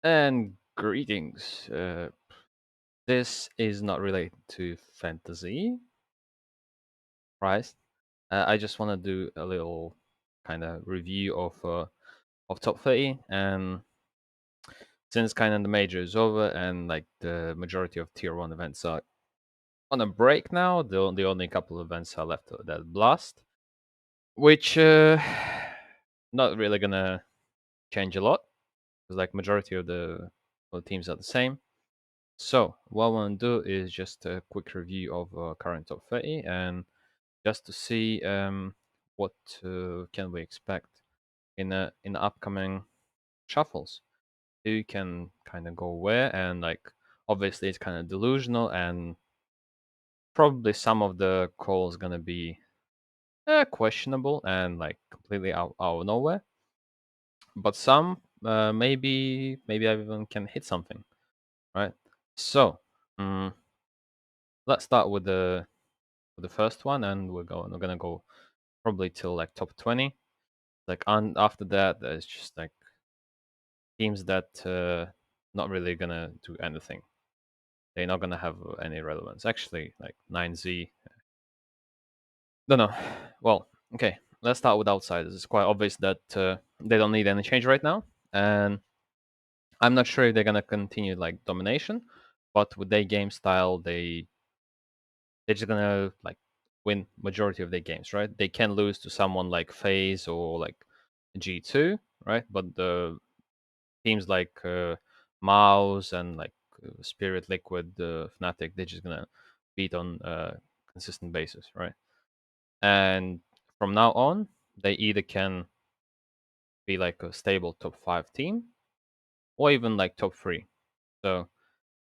And greetings. This is not related to fantasy, right? I just want to do a little kind of review of top 30, and since kind of the major is over and like the majority of tier one events are on a break now, the only couple of events are left that Blast, which not really gonna change a lot because like majority of the teams are the same. So what I want to do is just a quick review of current top 30 and just to see what can we expect in the upcoming shuffles. Who can kind of go where, and like obviously it's kind of delusional, and probably some of the calls gonna be questionable and like completely out of nowhere. But some maybe I even can hit something, right? So mm let's start with the first one, and we're gonna go probably till like top 20. Like after that, there's just like teams that not really gonna do anything. They're not gonna have any relevance. Actually, like 9Z. No, no. Well, okay. Let's start with outsiders. It's quite obvious that they don't need any change right now, and I'm not sure if they're gonna continue like domination, but with their game style, they're just gonna like win majority of their games, right? They can lose to someone like FaZe or like G2, right? But the teams like Mouse and like Spirit, Liquid, Fnatic, they're just gonna beat on a consistent basis, right? And from now on, they either can be like a stable top five team or even like top three. So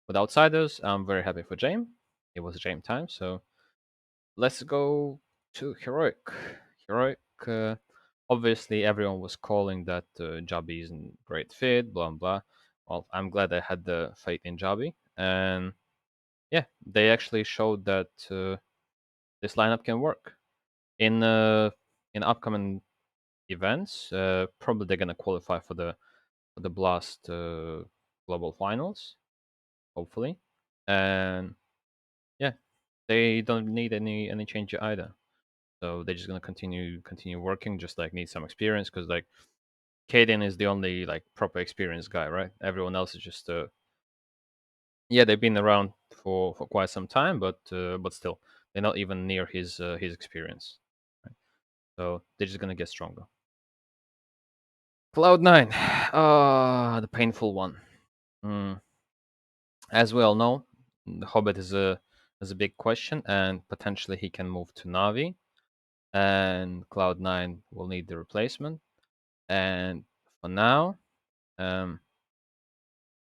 with outsiders, I'm very happy for Jame. It was Jame time, so let's go to Heroic. Heroic, obviously, everyone was calling that Jabi isn't great fit, blah blah. Well, I'm glad I had the faith in Jabi, and yeah, they actually showed that this lineup can work in upcoming events. Probably they're gonna qualify for the Blast global finals, hopefully, and yeah, they don't need any change either. So they're just gonna continue working, just like need some experience because like Kaden is the only like proper experienced guy, right? Everyone else is just yeah, they've been around for quite some time, but still they're not even near his experience. Right? So they're just gonna get stronger. Cloud9, the painful one. Mm. As we all know, the Hobbit is a big question, and potentially he can move to Navi, and Cloud9 will need the replacement. And for now, um,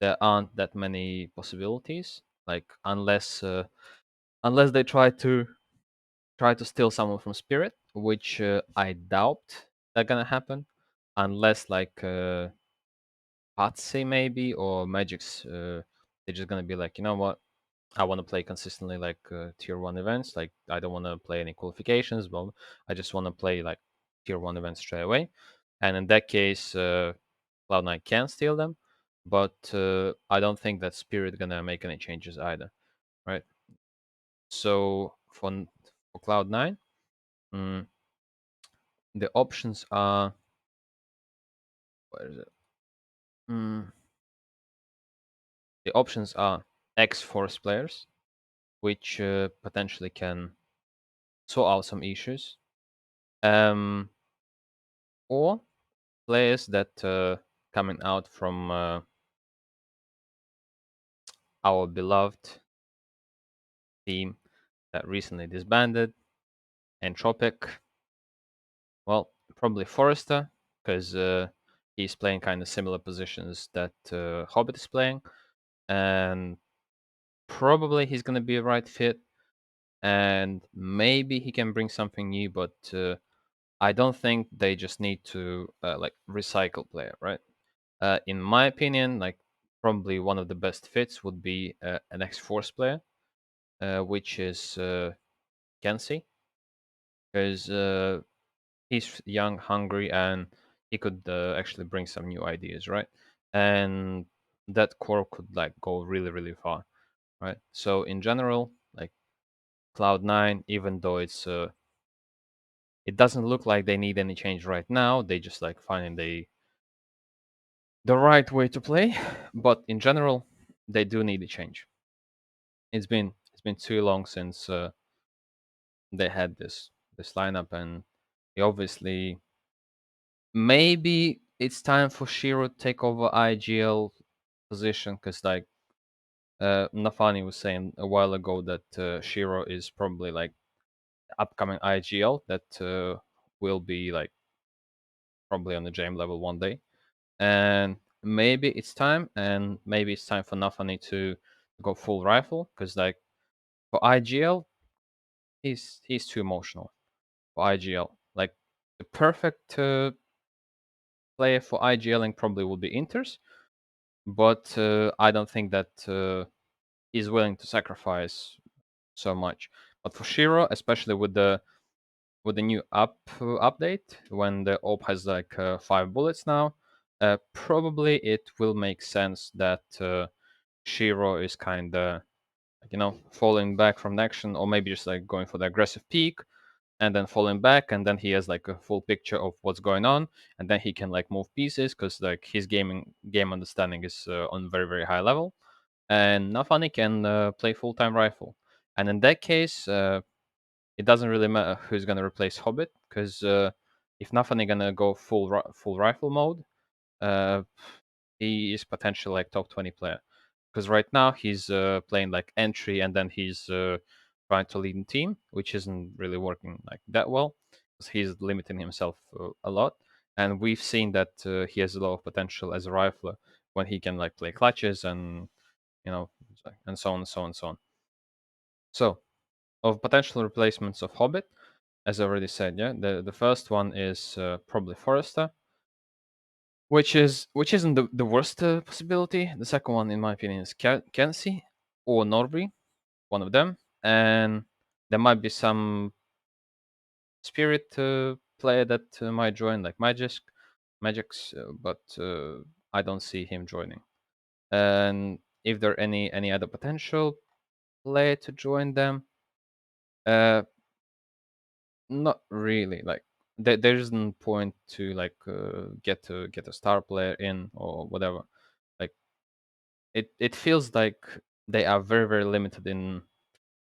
there aren't that many possibilities. Like unless they try to steal someone from Spirit, which I doubt that gonna happen, unless like Patsy maybe or Magic's. They're just gonna be like, you know what? I want to play consistently like tier one events. Like I don't want to play any qualifications, but I just want to play like tier one events straight away. And in that case, Cloud9 can steal them, but I don't think that Spirit gonna make any changes either, right? So for Cloud9, mm, the options are where is it? Mm, the options are X-Force players, which potentially can sort out some issues, um, or players that coming out from our beloved team that recently disbanded, Entropic. Well, probably Forrester, because he's playing kind of similar positions that Hobbit is playing, and probably he's going to be a right fit, and maybe he can bring something new, but I don't think they just need to like recycle player, right? In my opinion, like probably one of the best fits would be an X-Force player, which is Kenzie, because he's young, hungry, and he could actually bring some new ideas, right? And that core could like go really really far, right? So in general, like Cloud9, even though it doesn't look like they need any change right now, they just like finding the right way to play. But in general, they do need a change. It's been too long since they had this lineup, and obviously maybe it's time for Shiro to take over IGL position, because like Nafani was saying a while ago that Shiro is probably like upcoming IGL that will be like probably on the JM level one day, and maybe it's time, and maybe it's time for Nafani to go full rifle, because like for IGL he's too emotional for IGL. Like the perfect player for IGLing probably would be Inters, but I don't think that he's willing to sacrifice so much. But for Shiro, especially with the new update, when the op has like 5 bullets now, probably it will make sense that Shiro is kind of falling back from the action, or maybe just like going for the aggressive peak and then falling back, and then he has like a full picture of what's going on, and then he can like move pieces, because like his game understanding is on very very high level, and Nafani can play full time rifle, and in that case, it doesn't really matter who's gonna replace Hobbit, because if Nafani gonna go full rifle mode, uh, he is potentially like top 20 player, because right now he's playing like entry, and then he's trying to lead a team, which isn't really working like that well, because he's limiting himself a lot, and we've seen that he has a lot of potential as a rifler when he can like play clutches, and and so on and so on and so on. So of potential replacements of Hobbit, as I already said, yeah, the first one is probably Forrester, which isn't the worst possibility. The second one, in my opinion, is Kenzie or Norby, one of them, and there might be some Spirit player that might join, like Magix, but I don't see him joining. And if there are any other potential player to join them, uh, not really. Like there isn't point to like get a star player in or whatever. Like it feels like they are very very limited in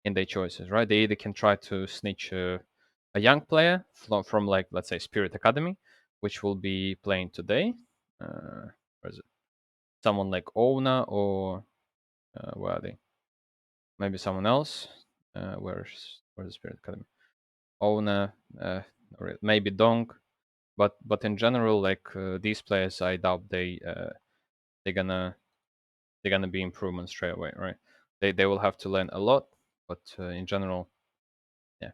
their choices, right? They either can try to snitch a young player from like let's say Spirit Academy, which will be playing today. Where is it? Someone like Ona, or where are they? Maybe someone else. Where's the Spirit Academy? Ona, or maybe Dong. But in general, like these players, I doubt they're gonna they're gonna be improvements straight away, right? They will have to learn a lot, but in general, yeah,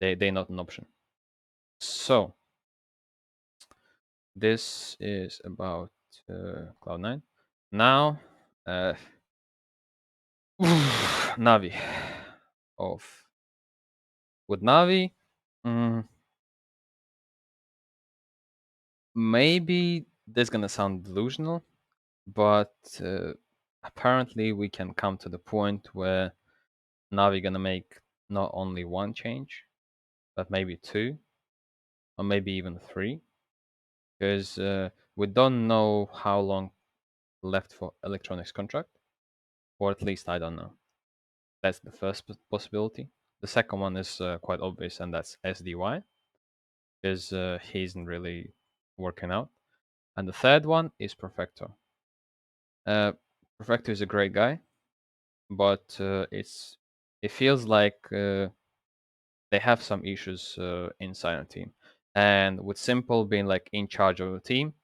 they're not an option. So this is about Cloud9. Now, Navi. Of with Navi, mm, maybe this is gonna sound delusional, but apparently we can come to the point where Navi gonna make not only one change, but maybe two, or maybe even three, because we don't know how long left for Electronics contract, or at least I don't know. That's the first possibility. The second one is quite obvious, and that's SDY, because he isn't really working out. And the third one is Perfecto. Perfecto is a great guy, but it feels like they have some issues inside the team. And with Simple being like in charge of the team,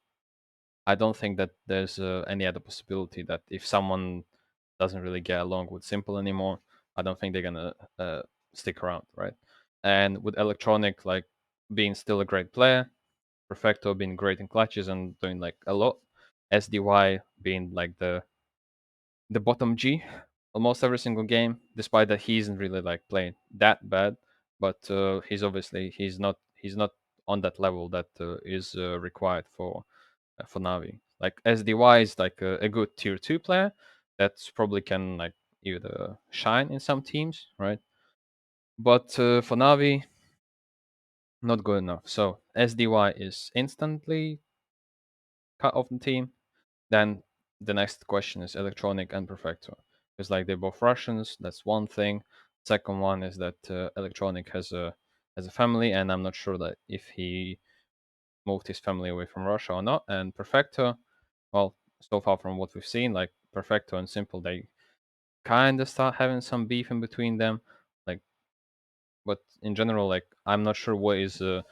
I don't think that there's any other possibility that if someone doesn't really get along with Simple anymore, I don't think they're gonna stick around, right? And with Electronic like being still a great player, Perfecto being great in clutches and doing like a lot, SDY being like the bottom G almost every single game, despite that he isn't really like playing that bad, but he's obviously he's not on that level that is required for Navi. Like SDY is like a good tier 2 player that's probably can like either shine in some teams, right? But for Navi, not good enough. So SDY is instantly cut off the team. Then the next question is Electronic and Perfecto. Because like they're both Russians, that's one thing. Second one is that Electronic has a family, and I'm not sure that if he moved his family away from Russia or not. And Perfecto, well, so far from what we've seen, like Perfecto and Simple, they kind of start having some beef in between them. Like, but in general, like I'm not sure what is the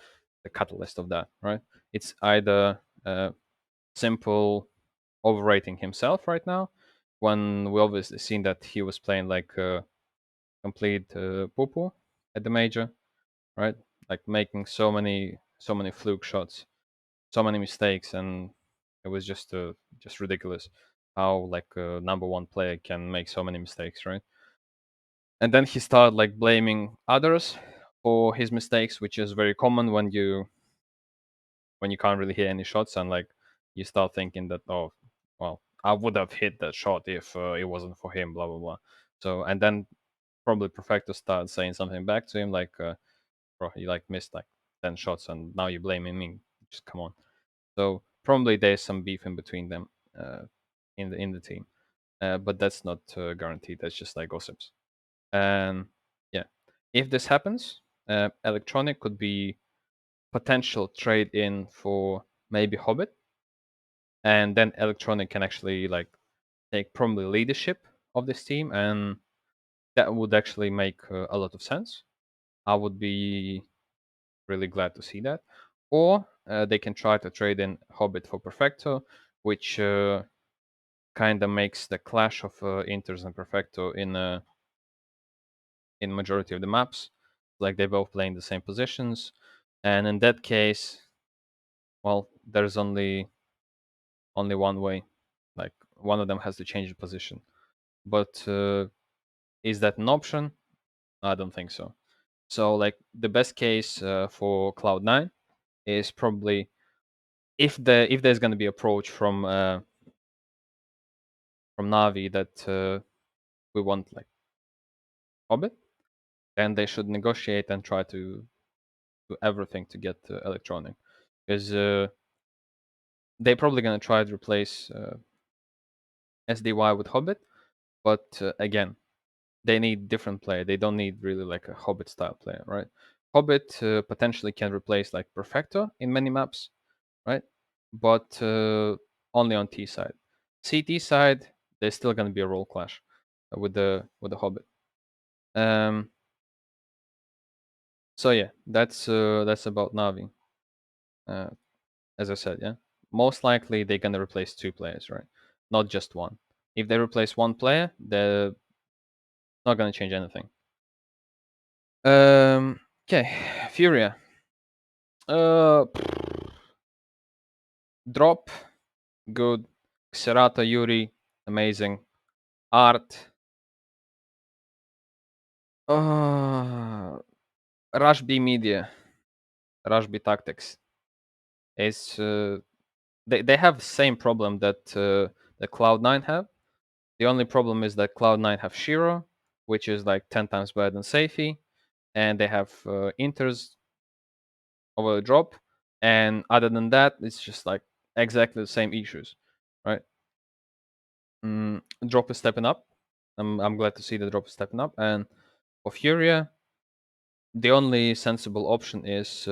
catalyst of that, right? It's either Simple overrating himself right now, when we obviously seen that he was playing like complete poo-poo at the major, right? Like making so many fluke shots, so many mistakes, and it was just ridiculous how like a number one player can make so many mistakes, right? And then he started like blaming others for his mistakes, which is very common when you can't really hit any shots, and like you start thinking that, oh, well, I would have hit that shot if it wasn't for him, blah blah blah. So and then probably Perfecto started saying something back to him like, bro, you like missed like 10 shots and now you're blaming me. Just come on. So probably there's some beef in between them in the team, but that's not guaranteed. That's just like gossips. And yeah, if this happens, Electronic could be potential trade in for maybe Hobbit, and then Electronic can actually like take probably leadership of this team, and that would actually make a lot of sense. I would be really glad to see that. Or they can try to trade in Hobbit for Perfecto, which kind of makes the clash of Inters and Perfecto in majority of the maps. Like they both play in the same positions, and in that case, well, there's only one way. Like one of them has to change the position. But is that an option? I don't think so. So like the best case for Cloud9 is probably if there's going to be approach from Navi that we want like Hobbit, then they should negotiate and try to do everything to get Electronic, because they're probably going to try to replace SDY with Hobbit, but again, they need different player. They don't need really like a Hobbit style player, right? Hobbit potentially can replace like Perfecto in many maps, right? But only on T side. CT side, there's still gonna be a role clash with the Hobbit. Um, so yeah, that's about Navi. Uh, as I said, yeah, most likely they're gonna replace two players, right? Not just one. If they replace one player, they're not gonna change anything. Okay, Furia. Uh, Drop, good. Xerata Yuri, amazing. Art, Rush B Media, Rush B Tactics. Is they have the same problem that the Cloud9 have. The only problem is that Cloud9 have Shiro, which is like 10 times better than Safety, and they have Inters over the drop. And other than that, it's just like exactly the same issues, right? Drop is stepping up. I'm glad to see the drop is stepping up. And for Furia, the only sensible option is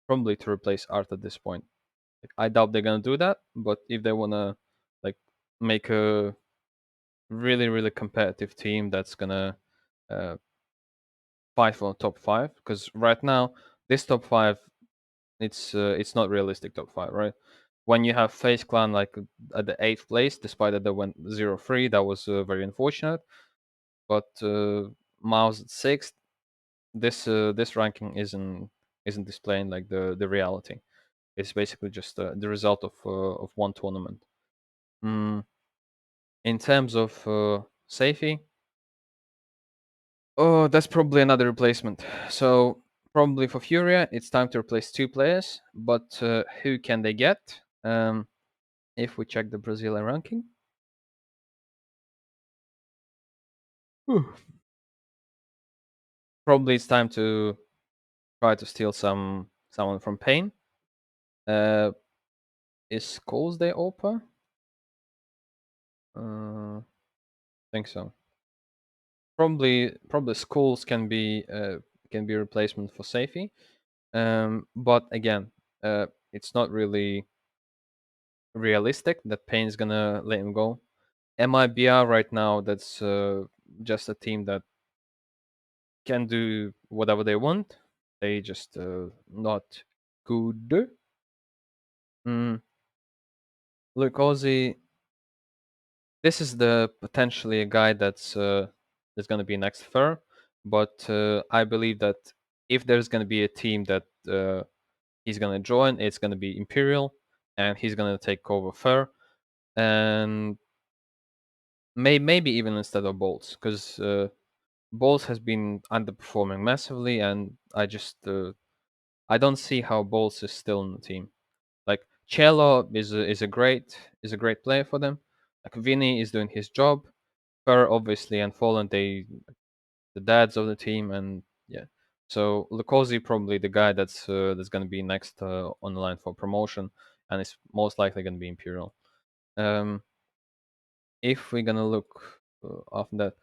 probably to replace Art at this point. Like, I doubt they're gonna do that, but if they wanna like make a really competitive team that's gonna uh, fight for top five, because right now this top five it's not realistic top five, right? When you have Face Clan like at the eighth place, despite that they went 0-3, that was very unfortunate. But Mouse at sixth, this ranking isn't displaying like the reality. It's basically just the result of one tournament. Mm, in terms of safety, oh, that's probably another replacement. So probably for Furia, it's time to replace two players. But who can they get? if we check the Brazilian ranking. Whew. Probably it's time to try to steal someone from Pain. Uh, is Skulls Day open? Think so. Probably Skulls can be a replacement for Safety. But again, it's not really realistic that Pain's gonna let him go. MIBR right now, that's just a team that can do whatever they want. They just not good. Mm, Look, Ozzy, this is the potentially a guy that's going to be next Fur, but I believe that if there's going to be a team that he's going to join, it's going to be Imperial, and he's going to take over Fur, and maybe even instead of Bolts, because Bolts has been underperforming massively, and I don't see how Bolts is still in the team. Like Cello is a great player for them. Like Vinny is doing his job. Fer obviously and Fallen, they the dads of the team, and yeah. So Lukosi probably the guy that's gonna be next on the line for promotion, and it's most likely gonna be Imperial. Um, if we're gonna look after that,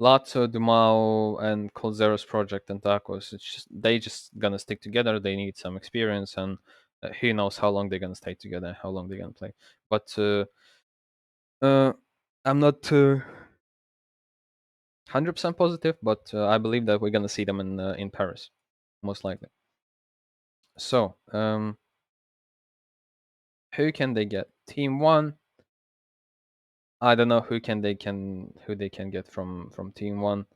Lazio, Dumao, and Colzero's project and Tacos, they just gonna stick together. They need some experience, and who knows how long they're gonna stay together, how long they're gonna play. But uh, I'm not 100% positive, but I believe that we're gonna see them in Paris, most likely. So, who can they get? Team One. I don't know who they can get from Team One.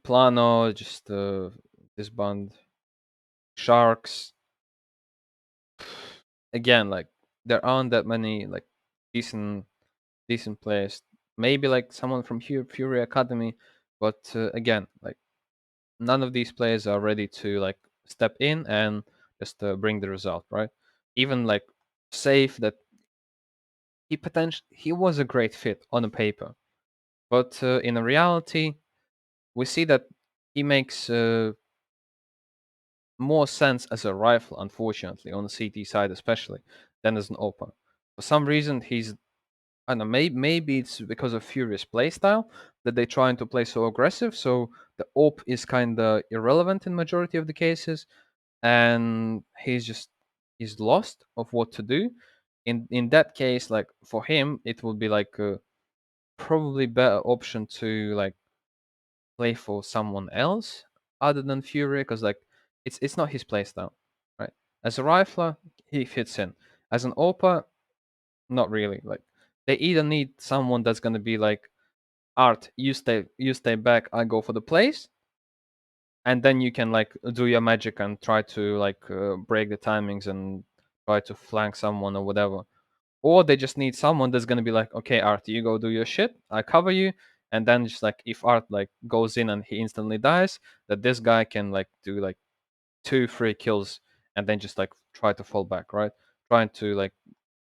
Plano, just disband. Sharks. Again, like there aren't that many like decent decent players. Maybe like someone from Fury Academy, but again, like none of these players are ready to like step in and just bring the result, right? Even like Safe, that he was a great fit on a paper, but in a reality, we see that he makes more sense as a rifle, unfortunately, on the CT side especially, than as an open. For some reason, he's I don't know. Maybe it's because of Furious playstyle that they're trying to play so aggressive. So the op is kind of irrelevant in majority of the cases, and he's lost of what to do. In that case, like for him, it would be like a probably better option to like play for someone else other than Fury, because like it's not his playstyle, right? As a rifler, he fits in. As an OPA, not really. Like they either need someone that's gonna be like Art, you stay back, I go for the plays, and then you can like do your magic and try to like break the timings and try to flank someone or whatever. Or they just need someone that's gonna be like, okay, Art, you go do your shit, I cover you, and then just like if Art like goes in and he instantly dies, that this guy can like do like 2 3 kills and then just like try to fall back, right? Trying to like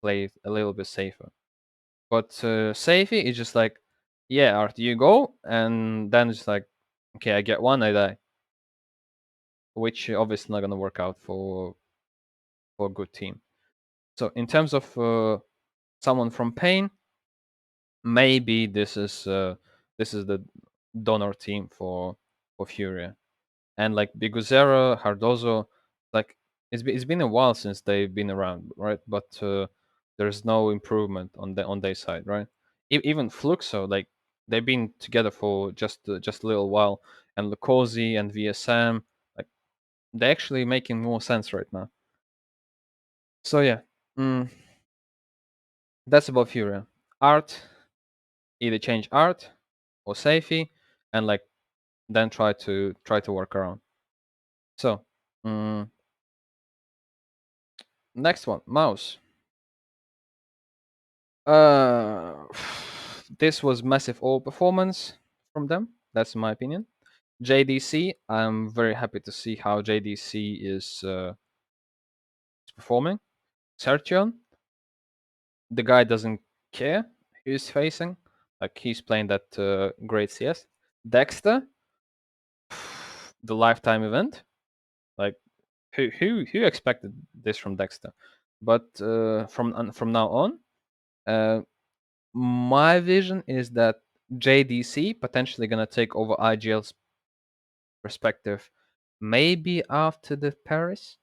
play a little bit safer. But Safety is just like, yeah, Art, you go, and then it's like, okay, I get one, I die, which obviously not gonna work out for a good team. So in terms of someone from Pain, maybe this is the donor team for Furia, and like Biguzera, Hardozo, like it's been a while since they've been around, right? But there's no improvement on their side, right? Even Fluxo, like they've been together for just a little while, and Lukosi and VSM, like they're actually making more sense right now. So yeah, mm, that's about Furia. Art, either change Art or Safety, and like then try to work around. So next one, Mouse. Uh, this was massive all performance from them. That's my opinion. JDC, I'm very happy to see how JDC is performing. Sertion, the guy doesn't care who he's facing. Like he's playing that great CS. Dexter, the lifetime event. Like who expected this from Dexter? But from now on, uh, my vision is that JDC potentially gonna take over IGL's perspective, maybe after the Paris,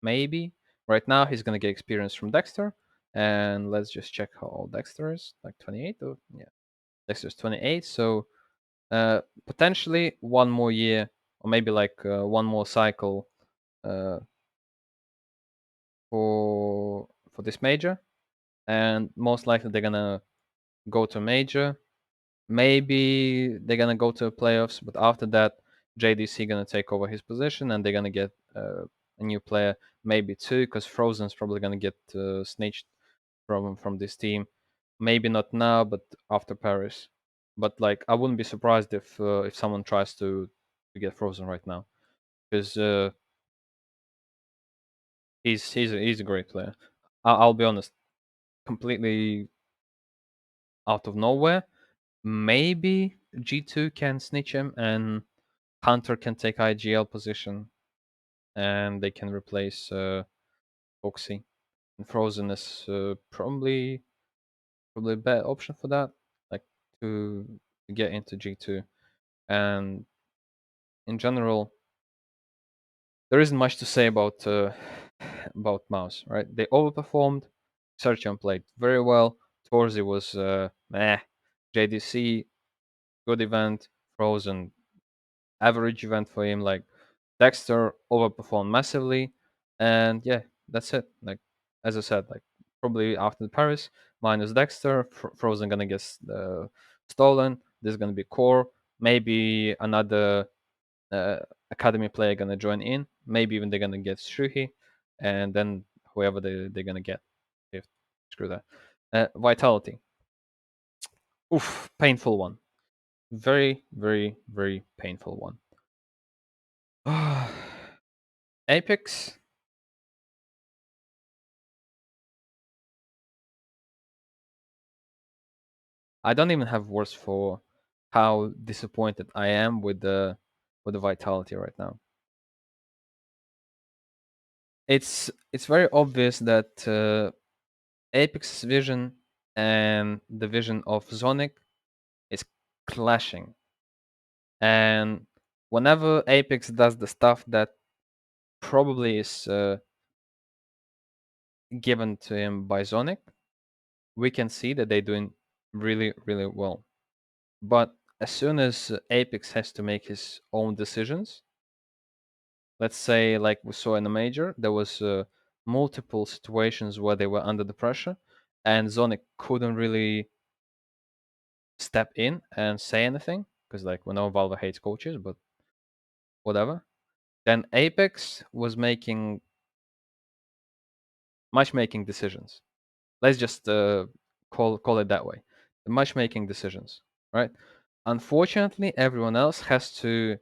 maybe. Right now he's gonna get experience from Dexter, and let's just check how old Dexter is. Like 28, or yeah, Dexter's 28. So potentially one more year, or maybe like one more cycle uh, for this major, and most likely they're gonna go to major. Maybe they're gonna go to playoffs, but after that, JDC gonna take over his position, and they're gonna get a new player, maybe two, because Frozen's probably gonna get snitched from this team. Maybe not now, but after Paris. But like, I wouldn't be surprised if someone tries to get Frozen right now, because he's a great player. I'll be honest, completely out of nowhere. Maybe G2 can snitch him and Hunter can take IGL position and they can replace Foxy. And Frozen is probably a better option for that, like to get into G2. And in general, there isn't much to say about about Mouse, right? They overperformed. Searchion played very well. Torzi was meh. JDC, good event. Frozen, average event for him. Like Dexter overperformed massively, and yeah, that's it. Like as I said, like probably after the Paris minus Dexter, Frozen gonna get stolen. There's gonna be core, maybe another uh, academy player gonna join in. Maybe even they're gonna get Shuhi, and then whoever they're gonna get. If screw that. Vitality. Oof, painful one. Very, very, very painful one. Apex. I don't even have words for how disappointed I am with the vitality right now. It's very obvious that Apex's vision and the vision of Zonic is clashing, and whenever Apex does the stuff that probably is given to him by Zonic, we can see that they're doing really, really well. But as soon as Apex has to make his own decisions, let's say like we saw in the major, there was multiple situations where they were under the pressure, and Zonic couldn't really step in and say anything because like we know Valve hates coaches, but whatever. Then Apex was making matchmaking decisions. Let's just call it that way. The matchmaking decisions, right? Unfortunately, everyone else has to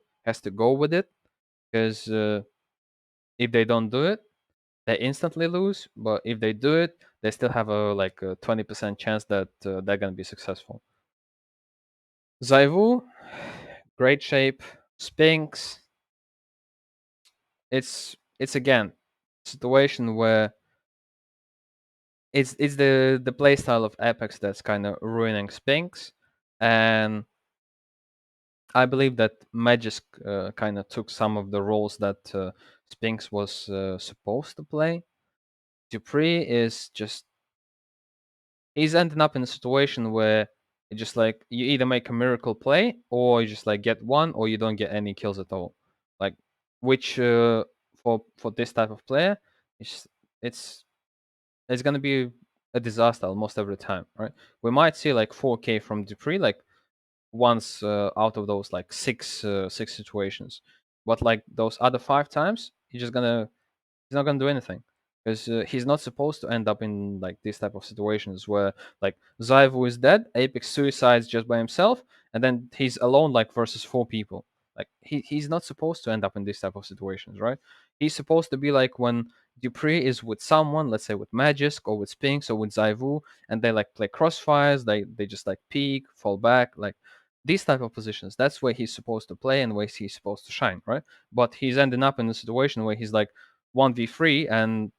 go with it because if they don't do it, they instantly lose. But if they do it, they still have a like a 20% chance that they're gonna be successful. Zaivu, great shape. Spinks, it's again situation where it's the playstyle of Apex that's kind of ruining Spinks, and I believe that Magisk kind of took some of the roles that Spinks was supposed to play. Dupree is just he's ending up in a situation where it's just like you either make a miracle play or you just like get one or you don't get any kills at all. Like which for this type of player, it's it's it's gonna be a disaster almost every time, right? We might see like 4K from Dupree like once out of those like six situations, but like those other 5 times, he's not gonna do anything because he's not supposed to end up in like these type of situations where like Zaivu is dead, Apex suicides just by himself, and then he's alone like versus 4 people. Like he's not supposed to end up in these type of situations, right? He's supposed to be like when Dupree is with someone, let's say with Magisk or with Spinks or with Zaivu, and they like play crossfires. They just like peek, fall back, like these type of positions. That's where he's supposed to play and where he's supposed to shine, right? But he's ending up in a situation where he's like 1v3, and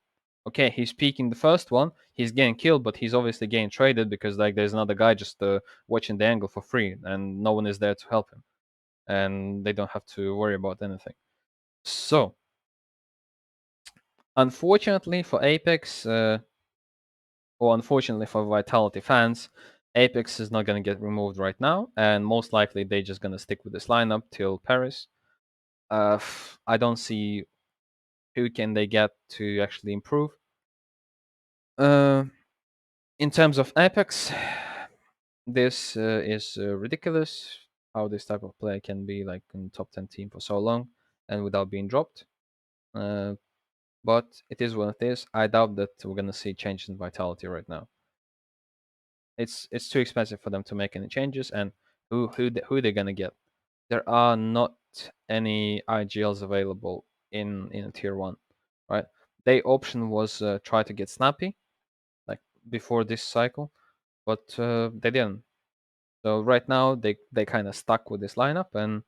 okay, he's peeking the first one, he's getting killed, but he's obviously getting traded because like there's another guy just watching the angle for free, and no one is there to help him, and they don't have to worry about anything. So unfortunately for Apex, or unfortunately for Vitality fans, Apex is not going to get removed right now, and most likely they're just going to stick with this lineup till Paris. I don't see who can they get to actually improve. Uh, in terms of Apex, this is ridiculous. How this type of player can be like in top 10 team for so long and without being dropped. Uh, but it is what it is. I doubt that we're gonna see changes in Vitality right now. It's too expensive for them to make any changes, and who they're gonna get? There are not any IGLs available in tier one, right? Their option was try to get Snappy, like before this cycle, but they didn't. So right now they kind of stuck with this lineup, and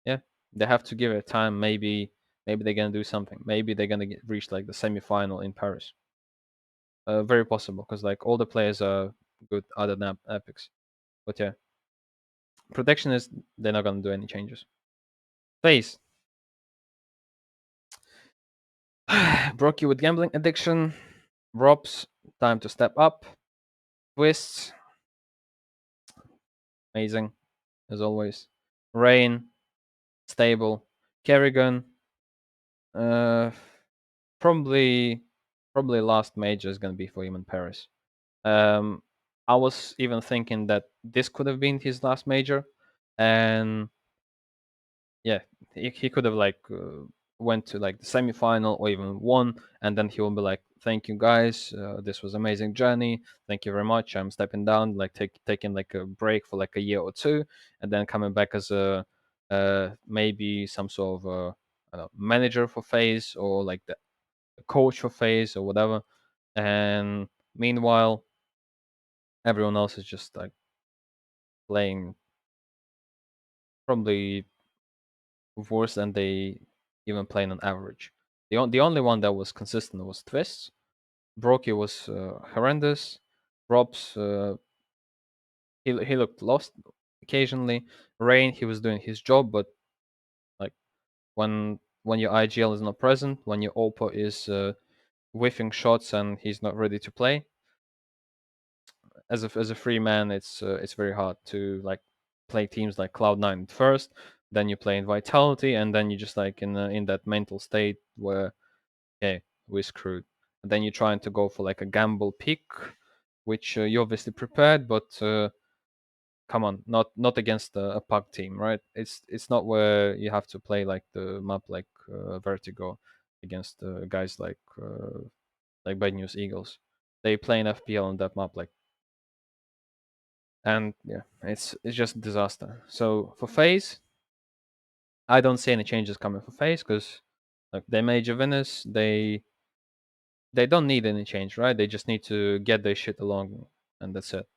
yeah, they have to give it time. Maybe they're gonna do something. Maybe they're gonna reach like the semi-final in Paris. Very possible because like all the players are good other than Epics. But yeah, protection is they're not gonna do any changes. Face broke you with gambling addiction. Robs, time to step up. Twists, amazing as always. Rain, stable. Kerrigan, uh, probably probably last major is gonna be for him in Paris. Um, I was even thinking that this could have been his last major, and yeah, he could have like went to like the semi-final or even won, and then he will be like, "Thank you guys, this was amazing journey. Thank you very much. I'm stepping down, like taking like a break for like a year or two, and then coming back as a maybe some sort of I don't know, manager for FaZe or like the coach for FaZe or whatever." And meanwhile, everyone else is just like playing probably worse than they even playing on average. The only one that was consistent was Twists. Brokey was horrendous. Robs, he looked lost occasionally. Rain, he was doing his job, but like when your IGL is not present, when your Oppo is whiffing shots and he's not ready to play, as a free man, it's very hard to like play teams like Cloud9 at first, then you play in Vitality, and then you just like in that mental state where okay, we're screwed. And then you're trying to go for like a gamble pick, which you obviously prepared, but come on, not against a pug team, right? It's not where you have to play like the map like Vertigo against guys like Bad News Eagles. They play in FPL on that map like, and yeah, it's just disaster. So for FaZe, I don't see any changes coming for FaZe because like they made Juventus, they don't need any change, right? They just need to get their shit along, and that's it.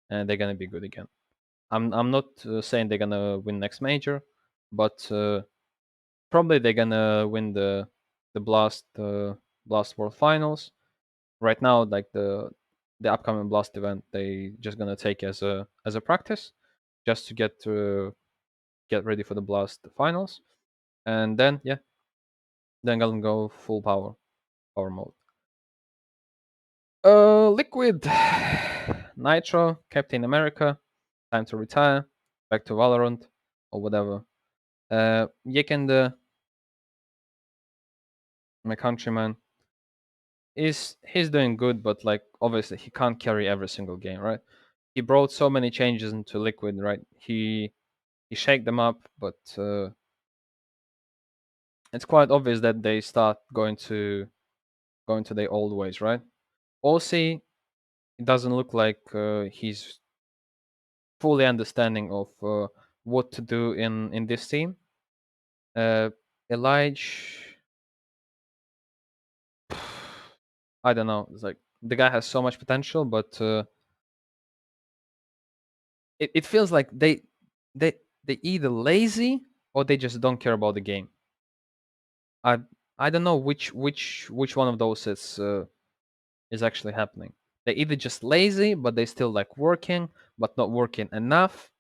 And they're gonna be good again. I'm not saying they're gonna win next major, but probably they're gonna win the Blast World Finals. Right now, like the upcoming Blast event, they just gonna take as a practice, just to get ready for the Blast finals, and then yeah, then gonna go full power mode. Liquid, Nitro, Captain America, time to retire, back to Valorant or whatever. Yekende, my countryman, is he's doing good, but like obviously he can't carry every single game, right? He brought so many changes into Liquid, right? He shaked them up, but it's quite obvious that they start going to their old ways, right? Aussie, it doesn't look like he's fully understanding of what to do in this team. Uh, Elijah, I don't know. It's like the guy has so much potential, but it feels like they they either lazy or they just don't care about the game. I I don't know which one of those is actually happening. They either just lazy, but they still like working, but not working enough,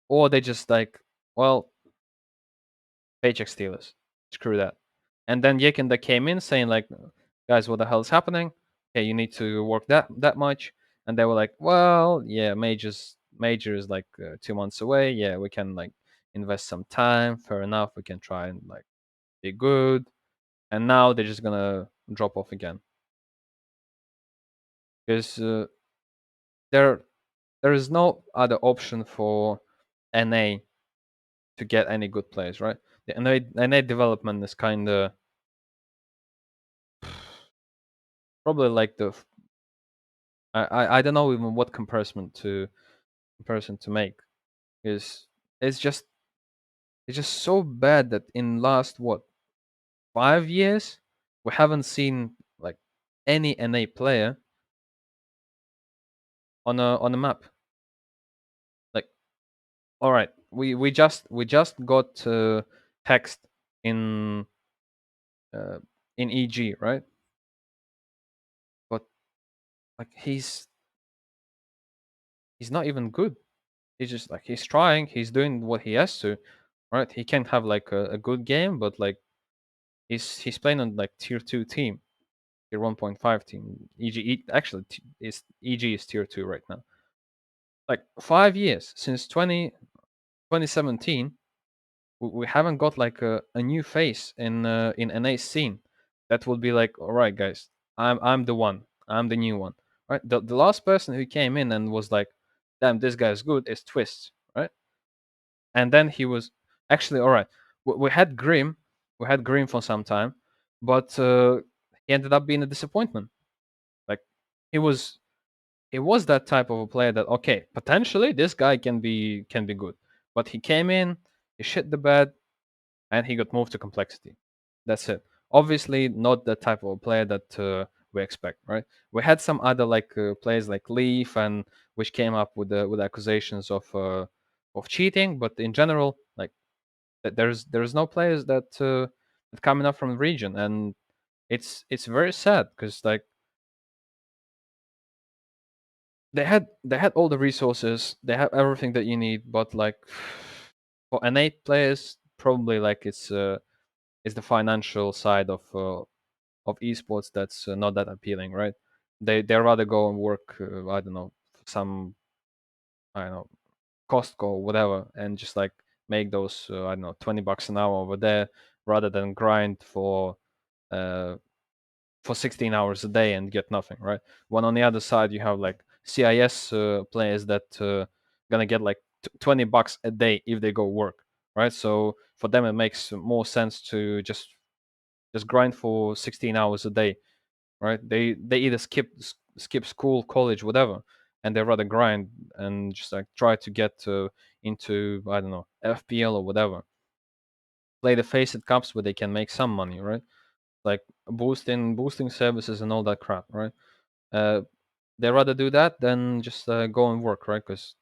or they just like, well, paycheck stealers. Screw that. And then Yekinda came in saying like, guys, what the hell is happening? Okay, you need to work that much. And they were like, well, yeah, major is like 2 months away. Yeah, we can like invest some time. Fair enough. We can try and like be good. And now they're just gonna drop off again because there there is no other option for NA to get any good players, right? The NA development is kind of probably like the I don't know even what comparison to make because it's just it's just so bad that in last what 5 years we haven't seen like any NA player on a map. Like, all right, we just got text in uh, in EG, right? But like he's not even good. He's just like he's trying, he's doing what he has to, right? He can have like a good game, but like he's playing on like tier 2 team, tier 1.5 team. Actually is EG is tier 2 right now. Like 5 years since 2017, we haven't got like a new face in NA scene that would be like, all right, guys, I'm the one, I'm the new one, right? The last person who came in and was like, damn, this guy's good is Twist, right? And then he was actually all right. We had Grim, for some time, but he ended up being a disappointment. Like he was he was that type of a player that okay, potentially this guy can be good, but he came in, he shit the bed, and he got moved to complexity. That's it. Obviously, not the type of player that we expect, right? We had some other like players like Leaf and which came up with accusations of cheating, but in general, like there's no players that coming up from the region, and it's very sad because like they had all the resources, they have everything that you need, but like for innate players, probably like it's the financial side of esports that's not that appealing, right? They rather go and work, I don't know, some I don't know Costco or whatever, and just like make those I don't know $20 an hour over there rather than grind uh, for 16 hours a day and get nothing, right? When on the other side you have like CIS players that gonna get like $20 a day if they go work, right? So for them it makes more sense to just grind for 16 hours a day, right? They either skip school, college, whatever, and they rather grind and just like try to get into I don't know FPL or whatever, play the faceit cups where they can make some money, right? Like boosting services and all that crap, right? Uh, they rather do that than just go and work, right? Because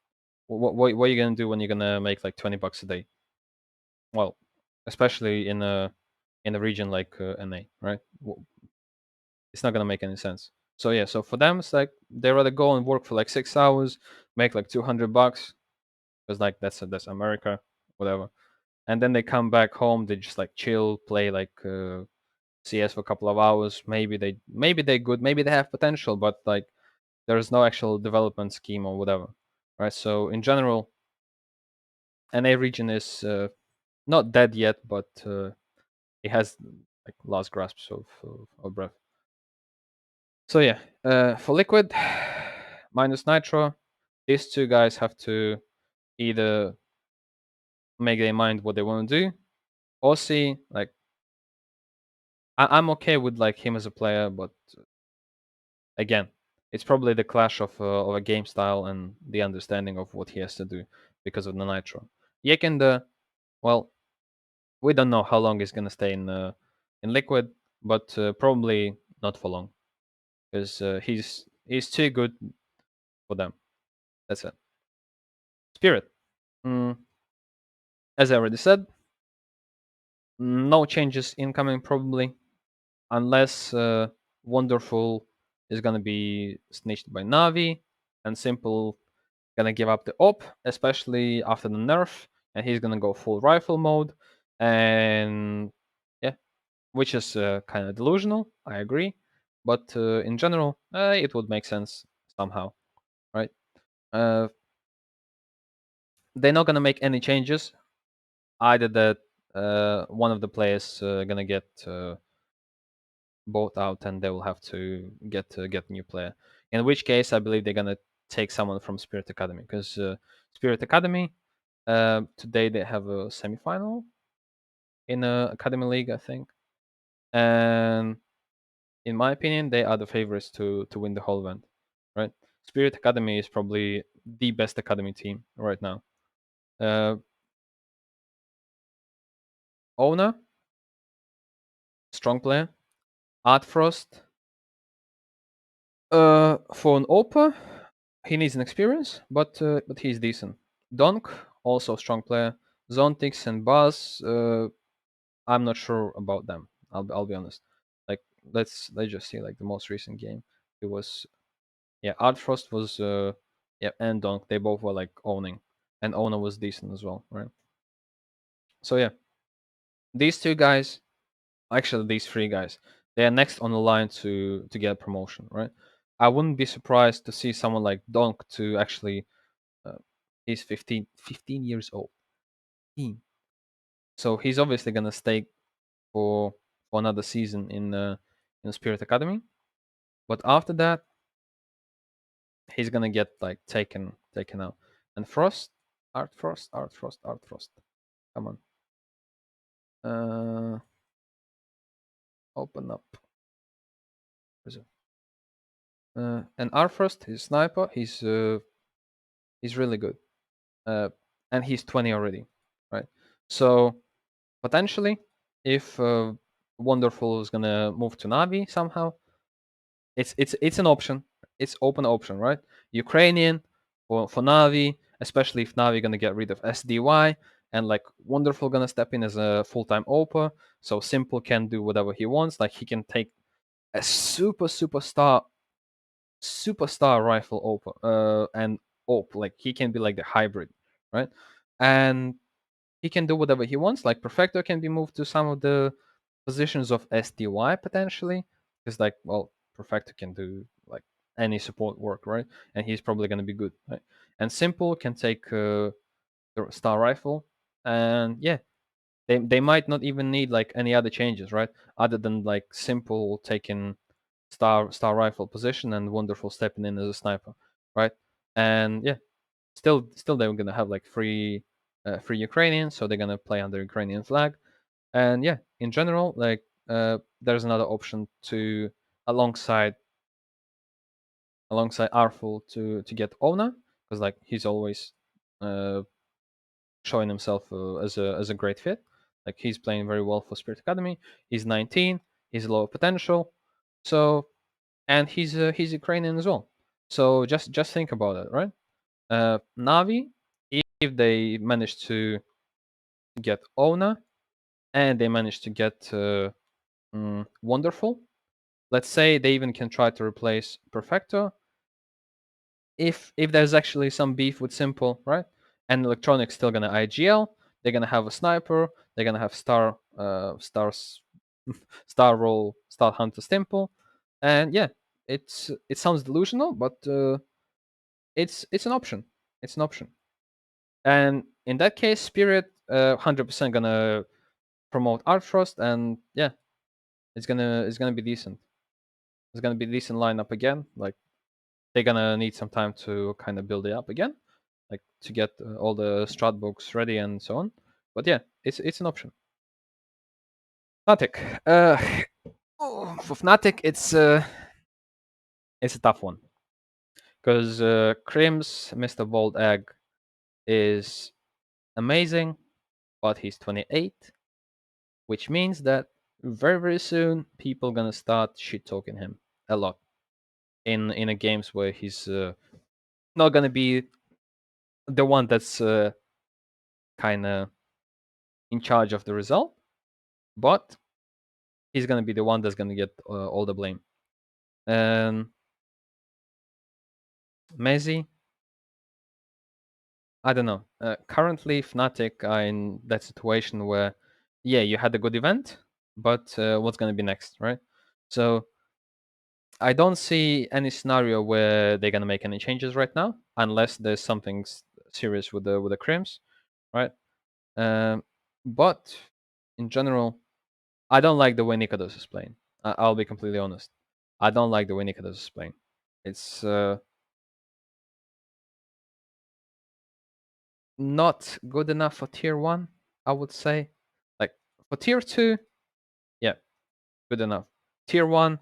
what are you gonna do when you're gonna make like $20 a day? Well, especially in a region like NA, right? It's not gonna make any sense. So yeah, so for them, it's like they rather go and work for like 6 hours, make like $200, because like that's America, whatever. And then they come back home, they just like chill, play like CS for a couple of hours. Maybe they good, maybe they have potential, but like there's no actual development scheme or whatever, right? So in general, NA region is not dead yet, but it has like lost grasps of breath. So yeah, for Liquid minus Nitro, these two guys have to either make their mind what they want to do, or see like I'm okay with like him as a player, but again, it's probably the clash of a game style and the understanding of what he has to do because of the Nitro. Yekinde, well, we don't know how long he's gonna stay in Liquid, but probably not for long. because he's too good for them. That's it. Spirit. Mm, as I already said, no changes incoming probably, unless Wonderful is gonna be snitched by Navi, and Simple gonna give up the op, especially after the nerf, and he's gonna go full rifle mode, and yeah, which is kind of delusional. I agree, but in general, it would make sense somehow, right? Uh, they're not gonna make any changes. Either that one of the players gonna get both out, and they will have to get a new player. In which case, I believe they're gonna take someone from Spirit Academy, because Spirit Academy today they have a semifinal in a Academy League, I think, and in my opinion, they are the favorites to win the whole event, right? Spirit Academy is probably the best academy team right now. Uh, Owner, strong player. Art Frost, for an Opa, he needs an experience, but he's decent. Donk, also a strong player. Zontix and Buzz, I'm not sure about them. I'll be honest. Like let's just see like the most recent game. It was, yeah, Art Frost was yeah, and Donk, they both were like owning, and Owner was decent as well, right? So yeah, these two guys, actually these three guys, they are next on the line to get a promotion, right? I wouldn't be surprised to see someone like Donk to actually he's 15 years old. 15. So he's obviously gonna stay for another season in Spirit Academy. But after that, he's gonna get like taken out. And Frost, Art Frost, Art Frost, Art Frost. Come on. Open up. And Art Frost, his sniper, he's really good. And he's 20 already, right? So potentially, if Wonderful is gonna move to Navi somehow, it's an option. It's open option, right? Ukrainian for Navi, especially if Navi gonna get rid of SDY, and like Wonderful gonna step in as a full-time OPA, so Simple can do whatever he wants. Like he can take a superstar rifle OPA and OP. Like he can be like the hybrid, right? And he can do whatever he wants. Like Perfecto can be moved to some of the positions of SDY potentially, because like, well, Perfecto can do like any support work, right? And he's probably going to be good, right? And Simple can take the Star Rifle, and yeah, they might not even need like any other changes, right? Other than like Simple taking Star Rifle position and Wonderful stepping in as a sniper, right? And yeah, still they're gonna have like free Ukrainians, so they're gonna play under Ukrainian flag. And yeah, in general, like there's another option to alongside Artful to get Ona, because like he's always uh, showing himself as a great fit. Like he's playing very well for Spirit Academy. He's 19. He's low potential. So, and he's Ukrainian as well. So just think about it, right? Navi, if they manage to get Ona and they manage to get Wonderful, let's say they even can try to replace Perfecto, if there's actually some beef with Simple, right? And Electronics still gonna IGL, they're gonna have a sniper, they're gonna have star roll, star hunter Simple, and yeah, it sounds delusional, but it's an option. It's an option. And in that case, Spirit 100% gonna promote Art Frost, and yeah, it's gonna be decent. It's gonna be a decent lineup again. Like they're gonna need some time to kind of build it up again, like to get all the strat books ready and so on. But yeah, it's an option. Fnatic. For Fnatic, it's a tough one because Crim's Mr. Bold Egg is amazing, but he's 28, which means that very soon people gonna start shit talking him a lot. in a games where he's not gonna be the one that's kind of in charge of the result, but he's gonna be the one that's gonna get all the blame. And Messi, I don't know. Currently, Fnatic are in that situation where, yeah, you had a good event, but what's gonna be next, right? So I don't see any scenario where they're gonna make any changes right now, unless there's something serious with the Crims, right? Um, but in general, I don't like the way Nikados is playing. I'll be completely honest. I don't like the way Nikados is playing. It's not good enough for tier one, I would say. Like for tier two, yeah, good enough. Tier one,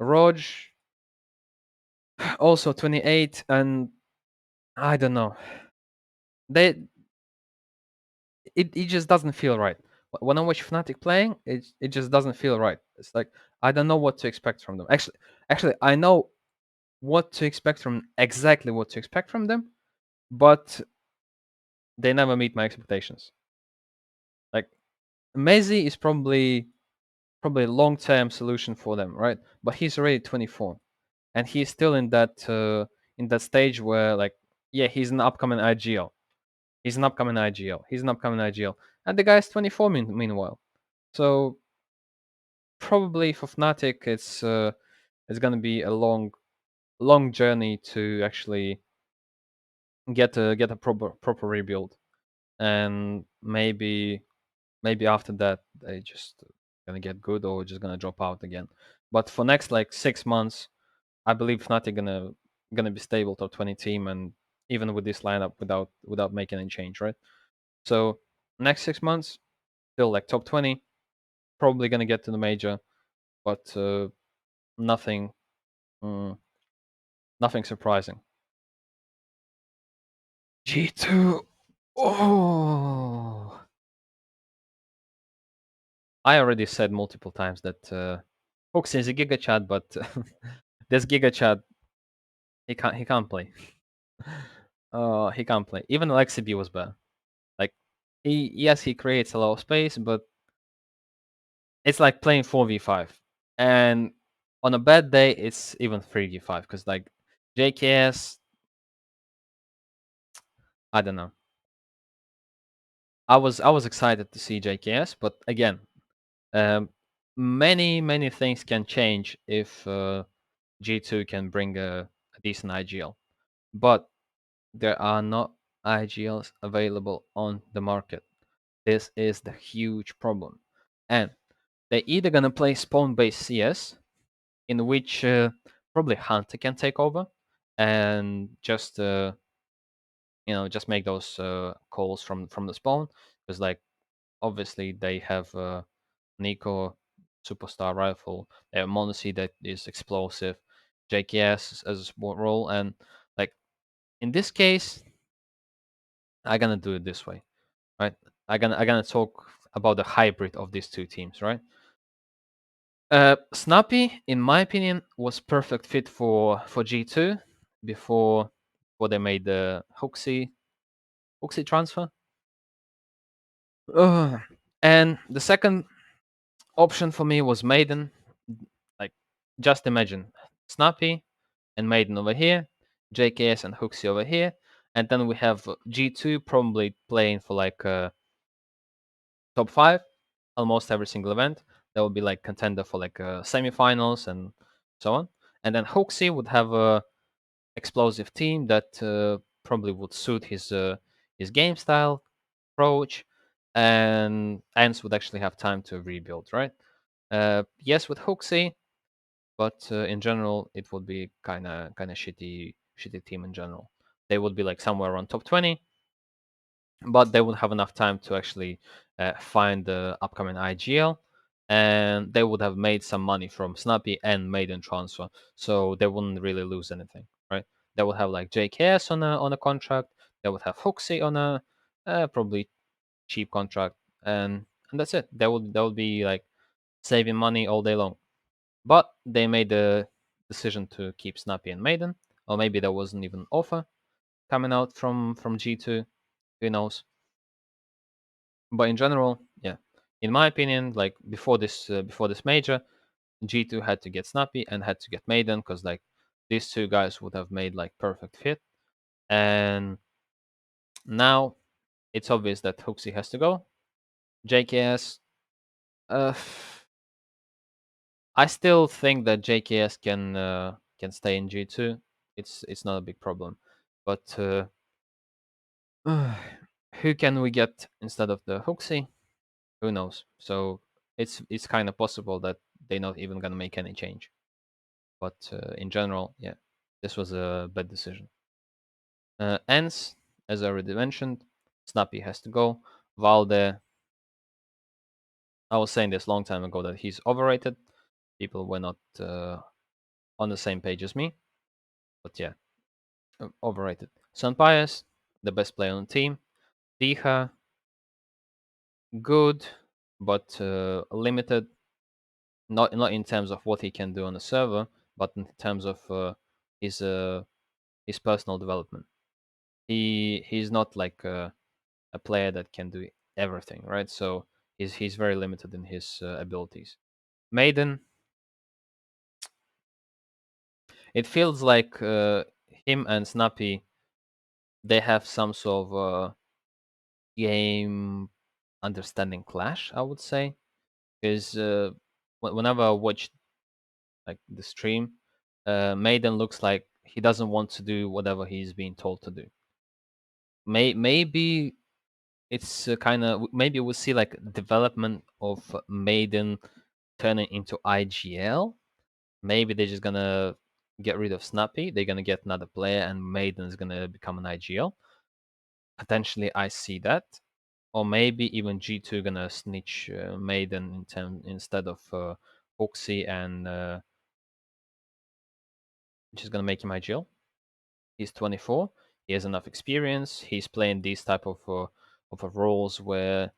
Roj, also 28, and I don't know. They it just doesn't feel right. When I watch Fnatic playing, it just doesn't feel right. It's like I don't know what to expect from them. Actually, I know what to expect from exactly what to expect from them, but they never meet my expectations. Like Mezi is probably a long term solution for them, right? But he's already 24, and he's still in that stage where like yeah, he's an upcoming IGL. He's an upcoming IGL. He's an upcoming IGL, and the guy's 24 meanwhile. So probably for Fnatic, it's gonna be a long journey to actually get a proper rebuild, and maybe after that they just gonna get good or just gonna drop out again. But for next like 6 months, I believe Fnatic gonna be stable top 20 team, and even with this lineup without making any change, right? So next 6 months still like top 20, probably gonna get to the major, but nothing mm, nothing surprising. G2. Oh, I already said multiple times that Hooks is a Giga Chad, but this Giga Chad he can't play. He can't play. Even Alexi B was bad. Like he creates a lot of space, but it's like playing 4v5. And on a bad day, it's even 3v5 because like JKS, I don't know. I was excited to see JKS, but again, um, many things can change if G2 can bring a decent IGL. But there are not IGLs available on the market. This is the huge problem. And they're either gonna play spawn-based CS, in which probably Hunter can take over and just make those calls from the spawn, because like obviously they have Nico superstar rifle, they have Monacy that is explosive, JKS as a support role, and like in this case, I'm gonna do it this way, right? I'm gonna talk about the hybrid of these two teams, right? Snappy, in my opinion, was perfect fit for G2 before they made the Hooksy transfer. And the second option for me was Maiden. Like, just imagine Snappy and Maiden over here, JKS and Hooksy over here, and then we have G2 probably playing for like top five almost every single event. That would be like contender for like semifinals and so on. And then Hooksy would have a explosive team that probably would suit his game style, approach, and Ants would actually have time to rebuild, right? Yes, with Hooksy, but in general, it would be kind of shitty team in general. They would be like somewhere around top 20, but they would have enough time to actually find the upcoming IGL, and they would have made some money from Snappy and Maiden transfer, so they wouldn't really lose anything, right? They would have like JKS on a contract. They would have Hooksy on a probably cheap contract, and that's it. They would be like saving money all day long. But they made decision to keep Snappy and Maiden, or maybe there wasn't even offer coming out from G2. Who knows? But in general, yeah, in my opinion, like before this major, G2 had to get Snappy and had to get Maiden because like these two guys would have made like perfect fit. And now it's obvious that Hooksy has to go. JKS, uh, I still think that JKS can stay in G2. It's not a big problem, but who can we get instead of the Hooksy? Who knows? So it's kind of possible that they're not even gonna make any change. But in general, yeah, this was a bad decision. Ends, as I already mentioned, Snappy has to go. Valde, I was saying this long time ago that he's overrated. People were not on the same page as me, but yeah, overrated. Sun Pius, the best player on the team. Diha, good, but limited. Not in terms of what he can do on the server, but in terms of his uh, his personal development. He's not like a player that can do everything, right? So he's very limited in his abilities. Maiden, it feels like him and Snappy, they have some sort of game understanding clash, I would say, because whenever I watch like the stream, Maiden looks like he doesn't want to do whatever he's being told to do. Maybe it's kind of maybe we'll see like development of Maiden turning into IGL. Maybe they're just gonna get rid of Snappy. They're gonna get another player, and Maiden is gonna become an IGL. Potentially, I see that, or maybe even G2 gonna snitch Maiden instead of Oxy and just gonna make him IGL. He's 24. He has enough experience. He's playing these type of roles where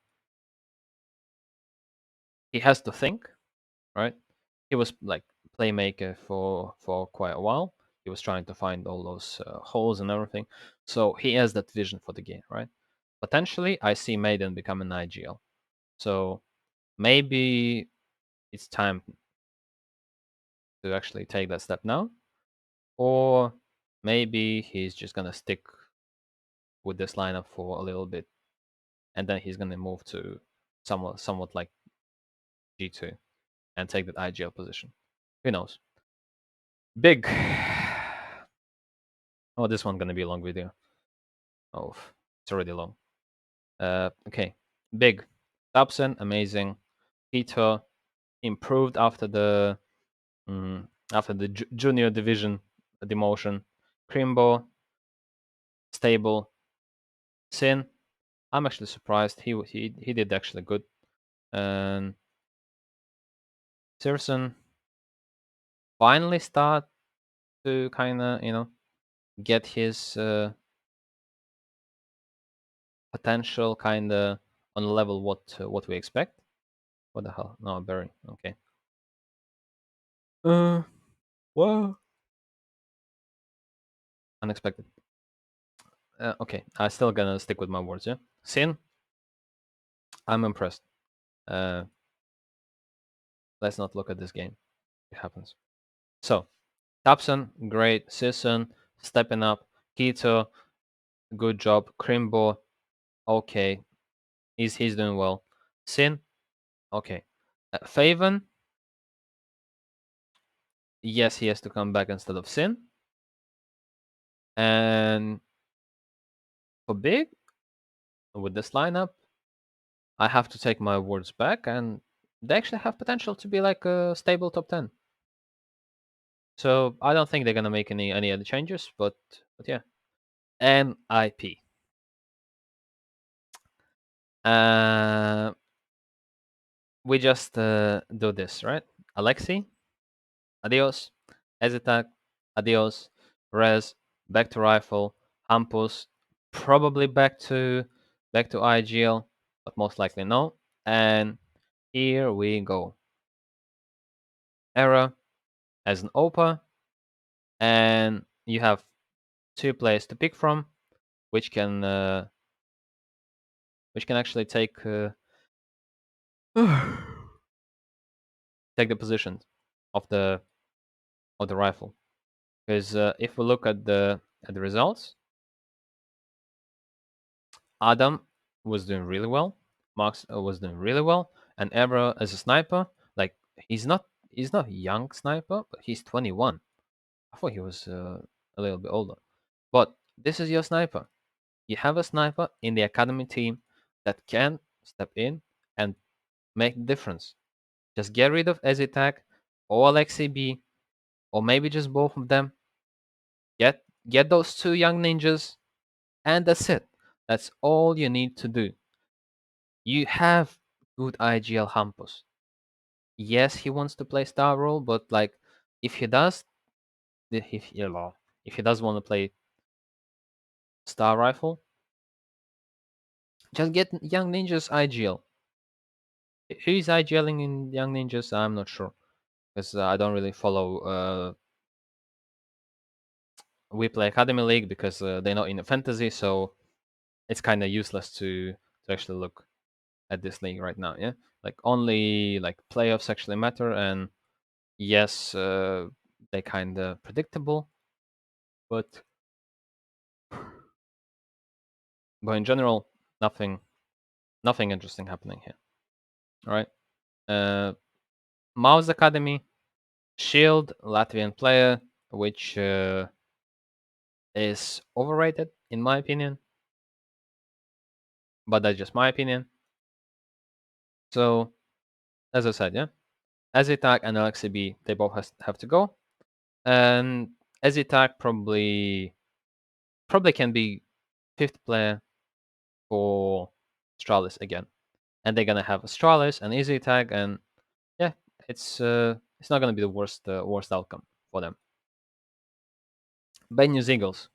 he has to think, right? He was like playmaker for quite a while. He was trying to find all those holes and everything. So he has that vision for the game, right? Potentially, I see Maiden become an IGL. So maybe it's time to actually take that step now, or maybe he's just gonna stick with this lineup for a little bit, and then he's gonna move to somewhat like G2 and take that IGL position. Who knows? Big. Oh, this one's gonna be a long video. Oh, it's already long. Okay. Big. Dobson, amazing. Peter improved after the junior division demotion. Crimbo, stable. Sin, I'm actually surprised. He did actually good. And Searson finally start to kind of get his potential kind of on the level what we expect. What the hell? No, Barry. Okay. Well, unexpected. Okay, I'm still gonna stick with my words. Yeah, Sin, I'm impressed. Uh, let's not look at this game. It happens. So, Tapson, great. Sisson, stepping up. Keto, good job. Crimbo, okay. He's doing well. Sin, okay. Faven, yes, he has to come back instead of Sin. And for Big, with this lineup, I have to take my words back, and they actually have potential to be like a stable top 10. So I don't think they're gonna make any other changes, but yeah. NIP. Uh, we just do this, right? Alexi, adios. Ezitak, adios. Rez, back to rifle. Hampus, probably back to IGL, but most likely no. And here we go. Era as an OPA, and you have 2 players to pick from, which can actually take take the position of the rifle. Because if we look at the results, Adam was doing really well, Max was doing really well, and Ebra as a sniper, like he's not a young sniper, but he's 21. I thought he was a little bit older. But this is your sniper. You have a sniper in the academy team that can step in and make the difference. Just get rid of Ezitak or Alexei B, or maybe just both of them. Get those 2 young ninjas, and that's it. That's all you need to do. You have good IGL Hampus. Yes, he wants to play star role, but like if he does, if he does want to play star rifle, just get young ninjas IGL. Who is IGLing in young ninjas? I'm not sure because I don't really follow We Play Academy League because they're not in the fantasy, so it's kind of useless to actually look at this league right now. Yeah, like only like playoffs actually matter, and yes, they kind of predictable, but in general, nothing interesting happening here. All right, Mouse Academy, Shield, Latvian player, which is overrated in my opinion, but that's just my opinion. So, as I said, yeah, Ezitak and Alexei B, they both have to go, and Ezitak probably can be 5th player for Astralis again, and they're gonna have Astralis and Ezitak, and yeah, it's not gonna be the worst outcome for them. Bad News Eagles.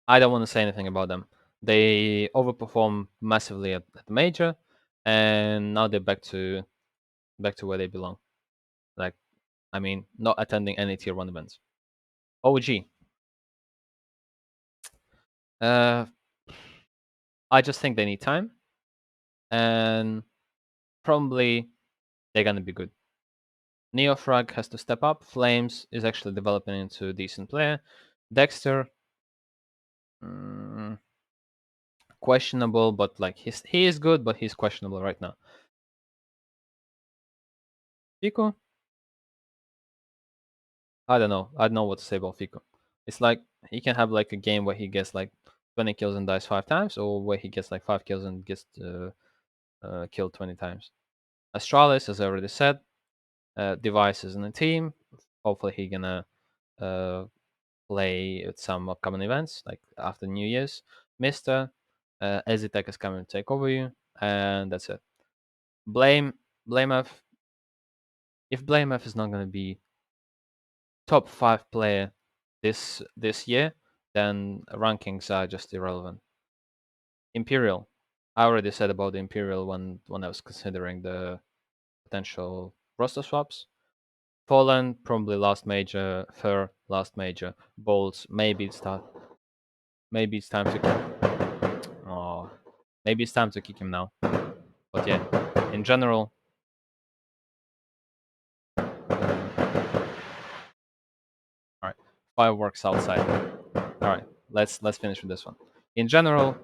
I don't want to say anything about them. They overperformed massively at the major, and now they're back to where they belong. Like, I mean, not attending any tier 1 events. OG. Uh, I just think they need time, and probably they're gonna be good. Neofrag has to step up. Flames is actually developing into a decent player. Dexter, mm, questionable, but like he is good, but he's questionable right now. Fico, I don't know. I don't know what to say about Fico. It's like he can have like a game where he gets like 20 kills and dies 5 times, or where he gets like 5 kills and gets killed 20 times. Astralis, as I already said, Device is in the team. Hopefully he gonna uh, play at some upcoming events like after New Year's. Mister, Ezitek is coming to take over you, and that's it. Blamef. If Blamef is not gonna be top 5 player this year, then rankings are just irrelevant. Imperial. I already said about the Imperial when I was considering the potential roster swaps. Poland probably last major, Fur last major, Bolts maybe it's time. Maybe it's time to. Oh, maybe it's time to kick him now. But yeah, in general. All right, fireworks outside. All right, let's finish with this one. In general,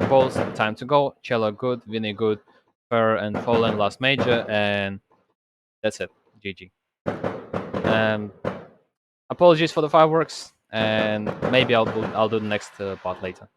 Bolts time to go. Cello good, Vinny good, Fur and Poland last major, and that's it. GG. Um, apologies for the fireworks, and maybe I'll do the next part later.